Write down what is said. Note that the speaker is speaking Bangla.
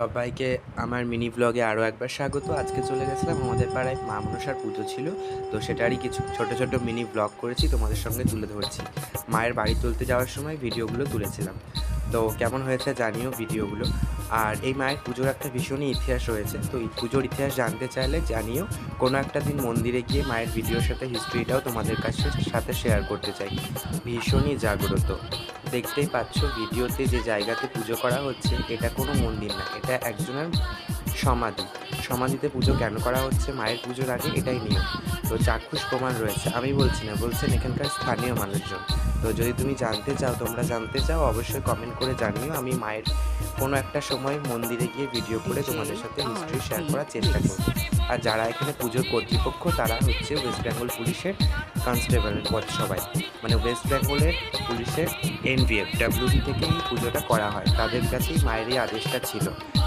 সবাইকে আমার মিনি ব্লগে আরও একবার স্বাগত। আজকে চলে গেছিলাম আমাদের পাড়ায় মা মনসার পুজো ছিল, তো সেটারই কিছু ছোট ছোট মিনি ব্লগ করেছি, তোমাদের সঙ্গে তুলে ধরছি। মায়ের বাড়ি তুলতে যাওয়ার সময় ভিডিওগুলো তুলেছিলাম, তো কেমন হয়েছে জানিও ভিডিওগুলো। আর এই মায়ের পুজোর একটা ভীষণই ইতিহাস রয়েছে, তো এই পুজোর ইতিহাস জানতে চাইলে জানিও। কোনো একটা দিন মন্দিরে গিয়ে মায়ের ভিডিওর সাথে হিস্ট্রিটাও তোমাদের সাথে শেয়ার করতে চাই। ভীষণই জাগ্রত, দেখতেই পাচ্ছ ভিডিওতে যে জায়গাতে পুজো করা হচ্ছে এটা কোনো মন্দির না, এটা একজনের সমাধিতে পুজো কেন করা হচ্ছে মায়ের পুজোর আগে এটাই নিয়ম। তো চাক্ষুষ প্রমাণ রয়েছে, আমি বলছি না, বলছেন এখানকার স্থানীয় মানুষজন। তো যদি তুমি তোমরা জানতে চাও অবশ্যই কমেন্ট করে জানিও। আমি মায়ের কোনো একটা সময় মন্দিরে গিয়ে ভিডিও করে তোমাদের সাথে হিস্ট্রি শেয়ার করার চেষ্টা করব। আর যারা এখানে পুজোর কর্তৃপক্ষ তারা হচ্ছে ওয়েস্ট বেঙ্গল পুলিশের কনস্টেবল সবাই, মানে ওয়েস্ট বেঙ্গলের পুলিশের NVF WB থেকে এই পুজোটা করা হয়, তাদের কাছেই মায়ের এই আদেশটা ছিল।